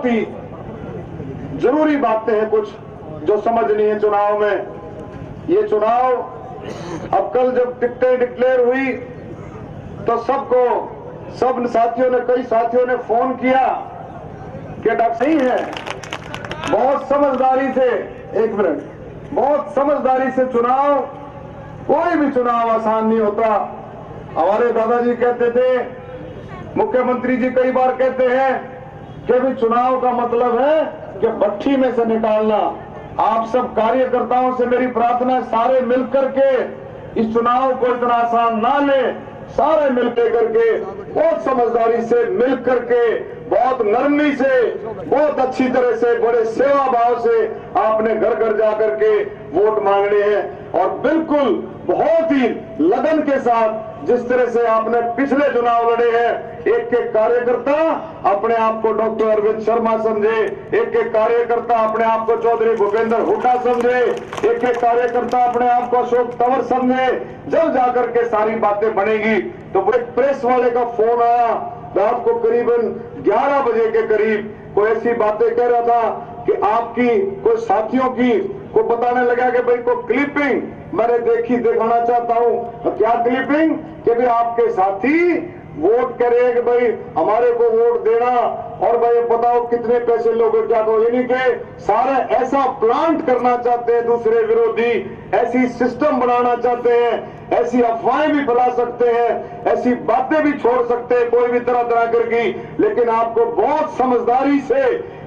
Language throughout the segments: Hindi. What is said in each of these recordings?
बहुत ही जरूरी बातें हैं कुछ जो समझनी है चुनाव में। ये चुनाव अब कल जब टिकटें डिक्लेयर हुई तो सब साथियों ने, कई साथियों ने फोन किया कि डॉक्टर सही है, बहुत समझदारी से, एक मिनट, बहुत समझदारी से चुनाव, कोई भी चुनाव आसान नहीं होता। हमारे दादाजी कहते थे, मुख्यमंत्री जी कई बार कहते हैं कि भी चुनाव का मतलब है कि भट्टी में से निकालना। आप सब कार्यकर्ताओं से मेरी प्रार्थना है, सारे मिलकर के इस चुनाव को इतना आसान ना ले, सारे मिलकर करके बहुत समझदारी से मिलकर के बहुत नरमी से बहुत अच्छी तरह से बड़े सेवा भाव से आपने घर घर जाकर के वोट मांगने हैं और बिल्कुल बहुत ही लगन के साथ जिस तरह से आपने पिछले चुनाव लड़े हैं, एक एक कार्यकर्ता अपने आप को डॉक्टर अरविंद शर्मा समझे, एक एक कार्यकर्ता अपने आप को चौधरी भूपेंद्र हुड्डा समझे, एक एक कार्यकर्ता अपने आप को अशोक तंवर समझे। जब जाकर के सारी बातें बनेगी तो एक प्रेस वाले का फोन आया रात को करीबन 11 बजे के करीब, कोई ऐसी बातें कह रहा था कि आपकी कोई साथियों की को बताने लगा कि भाई को क्लिपिंग मैंने दिखाना चाहता हूं। क्या क्लिपिंग? कि भाई आपके साथी वोट करे कि भाई हमारे को वोट देना और भाई बताओ कितने पैसे लोगे, क्या कहो, यानी कि सारा ऐसा प्लांट करना चाहते हैं दूसरे विरोधी, ऐसी सिस्टम बनाना चाहते हैं, ऐसी अफवाहें भी फैला सकते हैं, ऐसी बातें भी छोड़ सकते हैं कोई भी तरह तरह करके। लेकिन आपको बहुत समझदारी से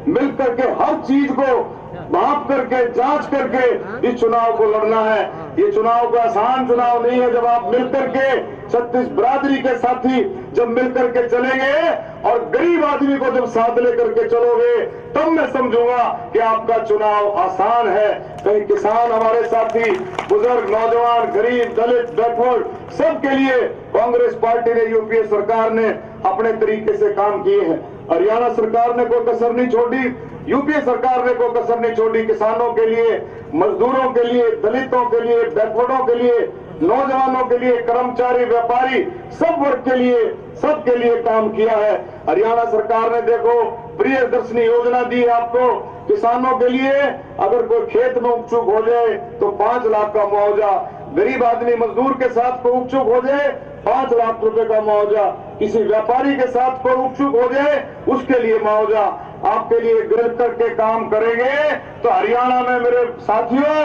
मिलकर के हर चीज को माफ करके जांच करके इस चुनाव को लड़ना है। ये चुनाव का आसान चुनाव नहीं है। जब आप मिलकर के 36 बरादरी के साथी जब मिलकर के चलेंगे और गरीब आदमी को जब साथ लेकर के चलोगे तब मैं समझूंगा कि आपका चुनाव आसान है। कहीं किसान हमारे साथी, बुजुर्ग, नौजवान, गरीब, दलित, बैकवर्ड, सबके लिए कांग्रेस पार्टी ने, यूपीए सरकार ने अपने तरीके से काम किए हैं। हरियाणा सरकार ने कोई कसर नहीं छोड़ी, यूपीए सरकार ने कोई कसर नहीं छोड़ी। किसानों के लिए, मजदूरों के लिए, दलितों के लिए, बैकवर्डों के लिए, नौजवानों के लिए, कर्मचारी, व्यापारी, सब वर्ग के लिए, सबके लिए काम किया है। हरियाणा सरकार ने देखो प्रियदर्शनी योजना दी है आपको। किसानों के लिए अगर कोई खेत में उपचुक हो जाए तो 5 लाख का मुआवजा, गरीब आदमी मजदूर के साथ कोई उपचुक हो जाए 5 लाख रुपए का मुआवजा, किसी व्यापारी के साथ कोई उपचुक हो जाए उसके लिए मुआवजा, आपके लिए गिरफ्त करके काम करेंगे। तो हरियाणा में मेरे साथियों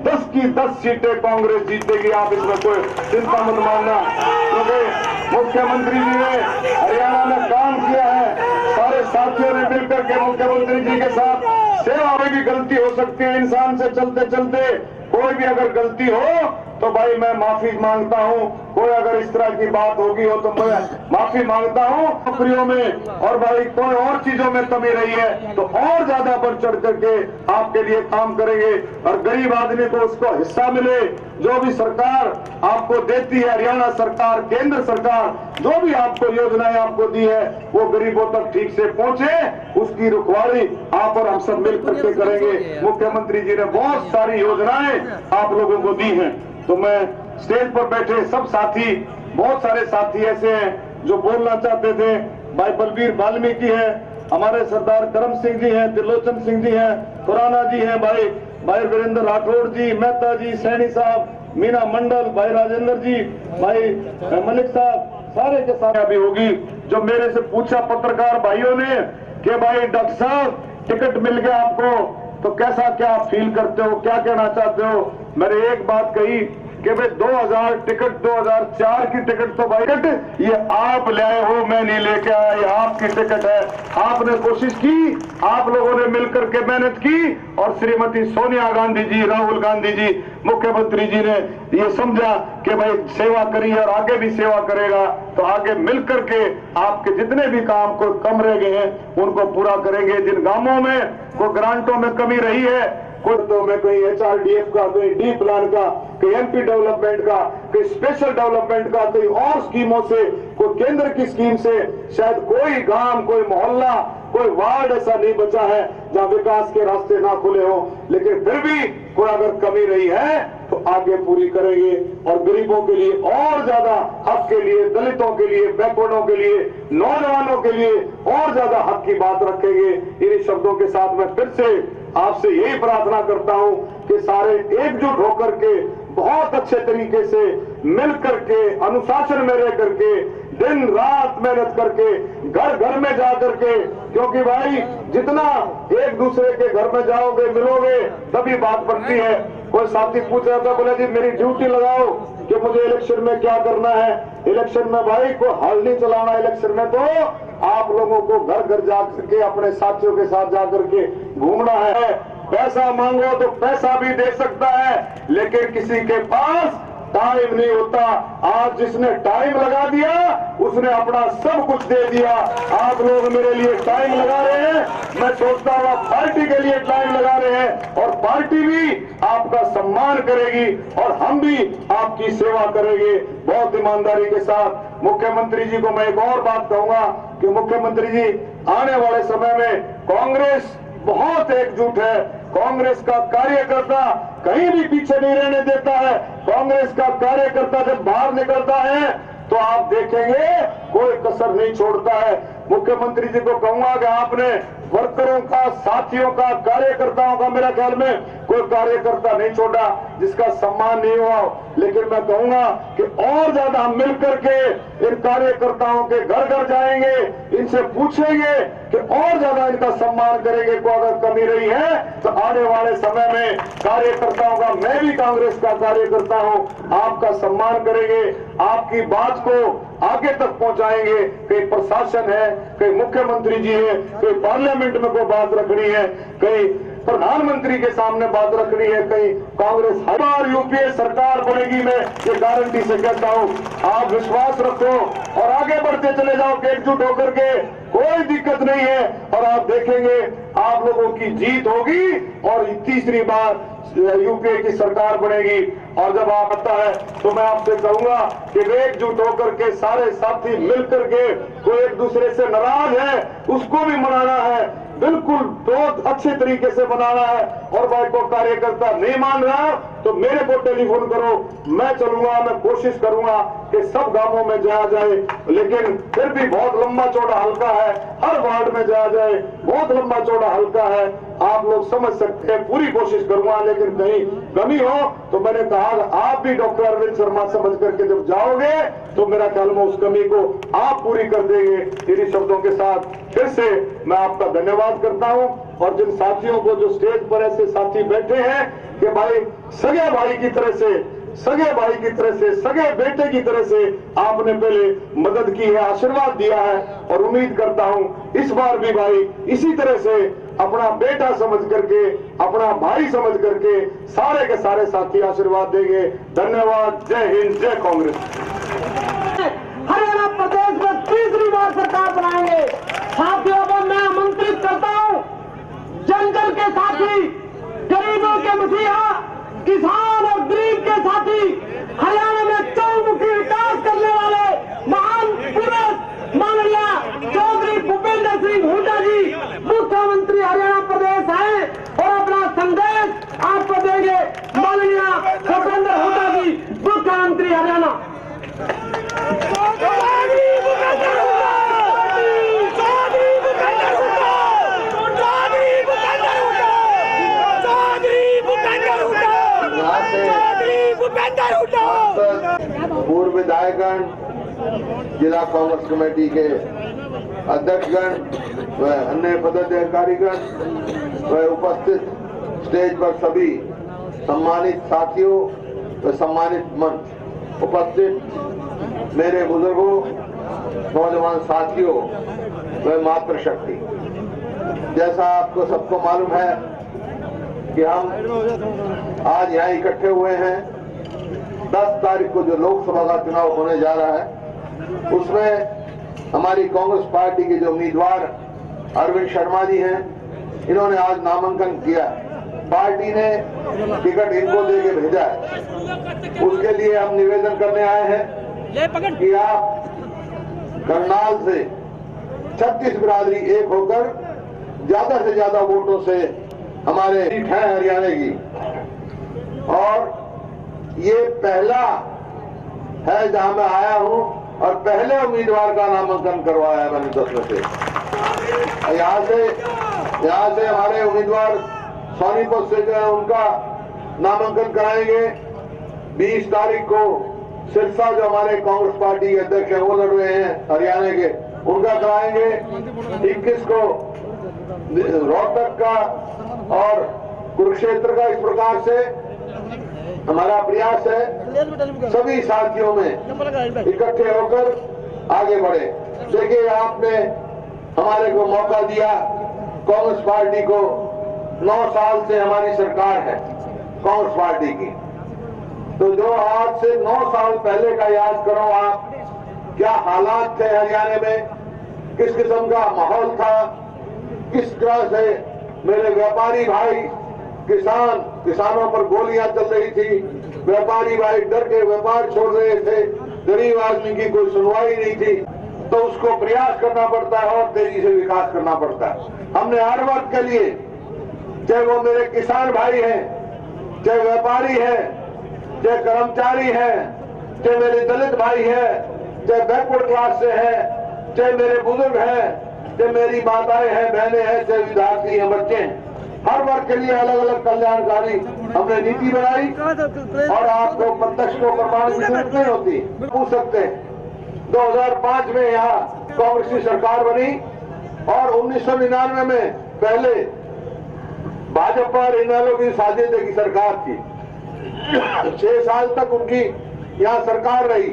10 की 10 सीटें कांग्रेस जीतेगी, आप इसमें कोई चिंता मत मानना, क्योंकि मुख्यमंत्री जी ने हरियाणा में काम किया है। सारे साथियों ने मिलकर के मुख्यमंत्री जी के साथ, सेवा में भी गलती हो सकती है इंसान से चलते चलते, कोई भी अगर गलती हो तो भाई मैं माफी मांगता हूं। कोई अगर इस तरह की बात होगी हो तो मैं माफी मांगता हूं। नौकरियों में और भाई कोई और चीजों में कमी रही है तो और ज्यादा बढ़ चढ़ करके आपके लिए काम करेंगे और गरीब आदमी को उसको हिस्सा मिले। जो भी सरकार आपको देती है, हरियाणा सरकार, केंद्र सरकार, जो भी आपको योजनाएं आपको दी है वो गरीबों तक ठीक से पहुंचे, उसकी रुखवारी आप और हम सब मिल करके करेंगे। मुख्यमंत्री जी ने बहुत सारी योजनाएं आप लोगों को दी हैं। तो मैं स्टेज पर बैठे सब साथी, बहुत सारे साथी ऐसे हैं जो बोलना चाहते थे। भाई बलबीर वाल्मीकि है, हमारे सरदार करम सिंह जी हैं, त्रिलोचन सिंह जी हैं, खुराना जी हैं, भाई वीरेंद्र राठौड़ जी, मेहता जी, सैनी साहब, मीना मंडल, भाई राजेंद्र जी, भाई मलिक साहब, सारे के साथ अभी होगी। जो मेरे से पूछा पत्रकार भाइयों ने कि भाई डॉक्टर साहब टिकट मिल गया आपको तो कैसा क्या फील करते हो, क्या कहना चाहते हो? मैंने एक बात कही कि भाई 2000 टिकट, 2004 की टिकट तो भाई ये आप ले आए हो, मैं नहीं लेके आया, ये आपकी टिकट है। आपने कोशिश की, आप लोगों ने मिलकर के मेहनत की और श्रीमती सोनिया गांधी जी, राहुल गांधी जी, मुख्यमंत्री जी ने ये समझा कि भाई सेवा करी और आगे भी सेवा करेगा तो आगे मिलकर के आपके जितने भी काम कोई कम रह गए हैं उनको पूरा करेंगे। जिन गांवों में कोई ग्रांटों में कमी रही है, कोई तो में कोई HRDF का, कोई डी प्लान का, कोई MP डेवलपमेंट का, कोई स्पेशल डेवलपमेंट का, कोई और स्कीमों से, कोई केंद्र की स्कीम से, शायद कोई गांव, कोई मोहल्ला, कोई वार्ड ऐसा नहीं बचा है जहां विकास के रास्ते ना खुले हो। लेकिन फिर भी कोई अगर कमी रही है तो आगे पूरी करेंगे और गरीबों के लिए और ज्यादा हक के लिए, दलितों के लिए, बैकवर्डों के लिए, नौजवानों के लिए और ज्यादा हक की बात रखेंगे। इन्हीं शब्दों के साथ मैं फिर से आपसे यही प्रार्थना करता हूं कि सारे एकजुट होकर के बहुत अच्छे तरीके से मिल करके, अनुशासन में रह करके, दिन रात मेहनत करके, घर घर में जा करके, क्योंकि भाई जितना एक दूसरे के घर में जाओगे, मिलोगे, तभी बात बनती है। कोई साथी पूछ रहा था, बोले जी मेरी ड्यूटी लगाओ कि मुझे इलेक्शन में क्या करना है। इलेक्शन में भाई को हल नहीं चलाना, इलेक्शन में तो आप लोगों को घर घर जाकर के अपने साथियों के साथ जाकर के घूमना है। पैसा मांगो तो पैसा भी दे सकता है, लेकिन किसी के पास टाइम नहीं होता। आज जिसने टाइम लगा दिया उसने अपना सब कुछ दे दिया। आप लोग मेरे लिए टाइम लगा रहे हैं, मैं सोचता हूँ पार्टी के लिए टाइम लगा रहे हैं, और पार्टी भी आपका सम्मान करेगी और हम भी आपकी सेवा करेंगे बहुत ईमानदारी के साथ। मुख्यमंत्री जी को मैं एक और बात कहूंगा कि मुख्यमंत्री जी, आने वाले समय में कांग्रेस बहुत एकजुट है। कांग्रेस का कार्यकर्ता कहीं भी पीछे नहीं रहने देता है। कांग्रेस का कार्यकर्ता जब बाहर निकलता है तो आप देखेंगे कोई कसर नहीं छोड़ता है। मुख्यमंत्री जी को कहूंगा कि आपने वर्करों का, साथियों का, कार्यकर्ताओं का, मेरा ख्याल में कोई कार्यकर्ता नहीं छोड़ा जिसका सम्मान नहीं हुआ। लेकिन मैं कहूंगा कि और ज्यादा हम मिलकर के इन कार्यकर्ताओं के घर घर जाएंगे, इनसे पूछेंगे कि और ज्यादा इनका सम्मान करेंगे। को अगर कमी रही है तो आने वाले समय में कार्यकर्ताओं का, मैं भी कांग्रेस का कार्यकर्ता हूं, आपका सम्मान करेंगे, आपकी बात को आगे तक पहुंचाएंगे। कहीं प्रशासन है, कहीं मुख्यमंत्री जी है, कहीं पार्लियामेंट में कोई बात रखनी है, कहीं प्रधानमंत्री के सामने बात रखनी है, कहीं कांग्रेस हर बार यूपीए सरकार बनेगी। मैं ये गारंटी से कहता हूं, आप विश्वास रखो और आगे बढ़ते चले जाओ कि एकजुट होकर के, कोई दिक्कत नहीं है। और आप देखेंगे आप लोगों की जीत होगी और तीसरी बार यूपीए की सरकार बनेगी। और जब आप आता है तो मैं आपसे कहूंगा कि एकजुट होकर के सारे साथी मिलकर के, कोई एक दूसरे से नाराज है उसको भी मनाना है, बिल्कुल बहुत अच्छे तरीके से बनाना है। और भाई को कार्यकर्ता नहीं मान रहा तो मेरे को टेलीफोन करो, मैं चलूंगा, मैं कोशिश करूंगा कि सब गांवों में जाया जाए। लेकिन फिर भी बहुत लंबा चौड़ा हल्का है, हर वार्ड में जाया जाए, बहुत लंबा चौड़ा हल्का है, आप लोग समझ सकते हैं। पूरी कोशिश करूंगा, लेकिन कहीं कमी हो तो मैंने कहा आप भी डॉक्टर अरविंद शर्मा समझ करके जब जाओगे तो मेरा ख्याल में उस कमी को आप पूरी कर देंगे। इन्हीं शब्दों के साथ फिर से मैं आपका धन्यवाद करता हूं। और जिन साथियों को, जो स्टेज पर ऐसे साथी बैठे हैं कि भाई सगे भाई की तरह से, सगे भाई की तरह से, सगे बेटे की तरह से आपने पहले मदद की है, आशीर्वाद दिया है, और उम्मीद करता हूं इस बार भी भाई इसी तरह से अपना बेटा समझ करके, अपना भाई समझ करके सारे के सारे साथी आशीर्वाद देंगे। धन्यवाद। जय हिंद, जय कांग्रेस। हरियाणा प्रदेश में तीसरी बार सरकार बनाएंगे। साथियों को मैं आमंत्रित करता हूं, जन जन के साथी, गरीबों के मसीहा, किसान और गरीब के साथी, हरियाणा में चौमुखी विकास करने वाले महान पुरुष माननीय चौधरी भूपेंद्र सिंह हुड्डा जी मुख्यमंत्री हरियाणा प्रदेश है, और अपना संदेश आपको देंगे माननीय भूपेंद्र हुड्डा जी मुख्यमंत्री हरियाणा। पूर्व विधायकगण, जिला कांग्रेस कमेटी के अध्यक्षगण व अन्य पदाधिकारीगण व उपस्थित स्टेज पर सभी सम्मानित साथियों व सम्मानित मंच उपस्थित मेरे बुजुर्गों, नौजवान साथियों व मातृशक्ति, जैसा आपको सबको मालूम है कि हम आज यहाँ इकट्ठे हुए हैं। 10 तारीख को जो लोकसभा का चुनाव होने जा रहा है उसमें हमारी कांग्रेस पार्टी के जो उम्मीदवार अरविंद शर्मा जी हैं, इन्होंने आज नामांकन किया। पार्टी ने टिकट इनको दे के भेजा है। उसके लिए हम निवेदन करने आए हैं कि आप करनाल से 36 बिरादरी एक होकर ज्यादा से ज्यादा वोटों से हमारे सीट है हरियाणा की, और ये पहला है जहां मैं आया हूं और पहले उम्मीदवार का नामांकन करवाया मैंने 10 में से। यहाँ से हमारे उम्मीदवार सोनीपत से जो है उनका नामांकन कराएंगे। 20 तारीख को सिरसा जो हमारे कांग्रेस पार्टी के अध्यक्ष हैं वो लड़ रहे हैं हरियाणा के, उनका कराएंगे। 21 को रोहतक का और कुरुक्षेत्र का। इस प्रकार से हमारा प्रयास है सभी साथियों में इकट्ठे होकर आगे बढ़े। देखिए आपने हमारे को मौका दिया, कांग्रेस पार्टी को 9 साल से हमारी सरकार है कांग्रेस पार्टी की, तो जो आज से 9 साल पहले का याद करो आप, क्या हालात थे हरियाणा में, किस किस्म का माहौल था, किस तरह से मेरे व्यापारी भाई किसानों पर गोलियां चल रही थी, व्यापारी भाई डर के व्यापार छोड़ रहे थे, गरीब आदमी की कोई सुनवाई नहीं थी। तो उसको प्रयास करना पड़ता है और तेजी से विकास करना पड़ता है। हमने हर वर्ग के लिए, चाहे वो मेरे किसान भाई हैं, चाहे व्यापारी हैं, चाहे कर्मचारी हैं, चाहे मेरे दलित भाई हैं, चाहे बैकवर्ड क्लास से हैं, चाहे मेरे बुजुर्ग हैं, चाहे मेरी माताएं हैं, बहनें हैं, चाहे विद्यार्थी हैं, बच्चे हैं, हर वर्ग के लिए अलग अलग कल्याणकारी हमने नीति बनाई। और आपको प्रत्यक्ष को प्रमाणित की जरूरत नहीं होती, पूछ सकते हैं। 2005 में यहाँ कांग्रेस की सरकार बनी और 1999 में पहले भाजपा और इनेलो की साजिश की सरकार थी। 6 साल तक उनकी यहाँ सरकार रही।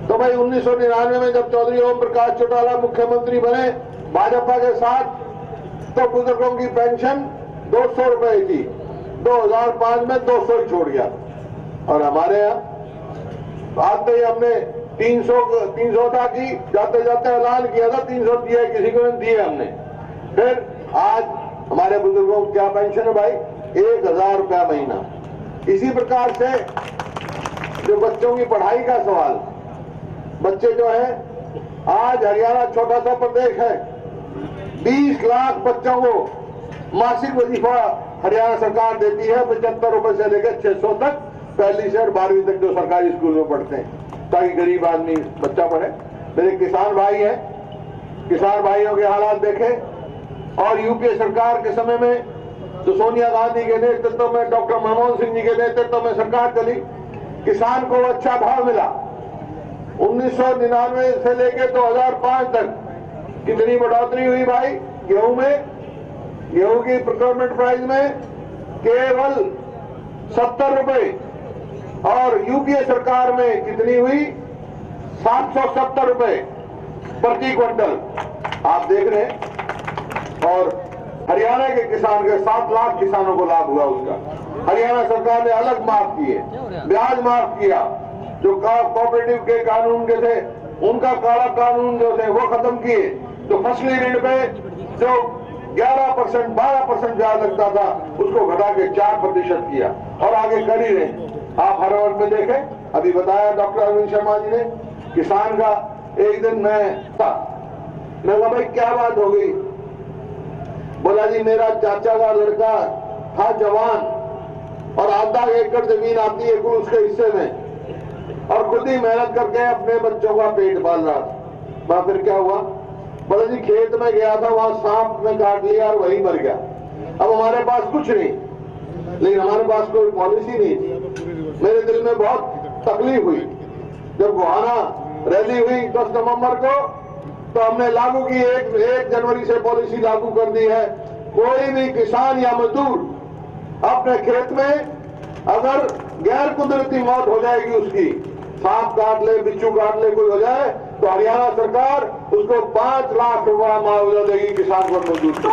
तो भाई 1999 में जब चौधरी ओम प्रकाश चौटाला मुख्यमंत्री बने भाजपा के साथ, तो बुजुर्गों की पेंशन 200 रुपए थी। 2005 में 200 ही छोड़ गया। और हमारे यहाँ आते ही हमने 300 की जाते जाते ऐलान किया था, 300 दिए, किसी को नहीं दिए हमने। फिर आज हमारे बुजुर्गों को क्या पेंशन है भाई? 1000 रुपया महीना। इसी प्रकार से जो बच्चों की पढ़ाई का सवाल, बच्चे जो है, आज हरियाणा छोटा सा प्रदेश है, 20 लाख बच्चों को मासिक वजीफा हरियाणा सरकार देती है, 75 रुपए से लेकर 600 तक, पहली से और 12वीं तक जो सरकारी स्कूल में पढ़ते हैं, ताकि गरीब आदमी बच्चा पढ़े। मेरे किसान भाई हैं, किसान भाइयों के हालात देखें। और यूपीए सरकार के समय में जो सोनिया गांधी के नेतृत्व में, डॉक्टर मनमोहन सिंह जी के नेतृत्व में सरकार चली, किसान को अच्छा भाव मिला। 1999 से लेकर 2005 तक कितनी बढ़ोतरी हुई भाई? गेहूं में, गेहूं की प्रोक्योरमेंट प्राइस में केवल 70 रुपए, और यूपीए सरकार में कितनी हुई? 770 रुपए प्रति क्विंटल। आप देख रहे हैं। और हरियाणा के किसान के 7 लाख किसानों को लाभ हुआ उसका। हरियाणा सरकार ने अलग माफ किए, ब्याज माफ किया, जो कोऑपरेटिव के कानून के थे उनका काला कानून जो थे वो खत्म किए। तो फसली ऋण पे जो 11% 12% ब्याज लगता था उसको घटा के 4% किया, और आगे कर ही रहे। आप हर वर्ग में देखें, अभी बताया डॉक्टर अरविंद शर्मा जी ने, किसान का एक दिन मैं कहा भाई क्या बात हो गई? बोला जी मेरा चाचा का लड़का था जवान और आधा एकड़ जमीन आती है कुल उसके हिस्से में, और खुद ही मेहनत करके अपने बच्चों का पेट पाल रहा था। वहां फिर क्या हुआ? बोला जी खेत में गया था, वहां सांप ने काट लिया और वहीं मर गया। अब हमारे पास कुछ नहीं, लेकिन हमारे पास कोई पॉलिसी नहीं थी। मेरे दिल में बहुत तकलीफ हुई जब गोहाना रैली हुई 10 नवंबर को, तो हमने लागू की, 1 जनवरी से पॉलिसी लागू कर दी है। कोई भी किसान या मजदूर अपने खेत में अगर गैर कुदरती मौत हो जाएगी, उसकी सांप काट ले, बिच्छू काट ले, कोई हो जाए, तो हरियाणा सरकार उसको 5 लाख रुपया मुआवजा देगी किसान को, मजदूर को।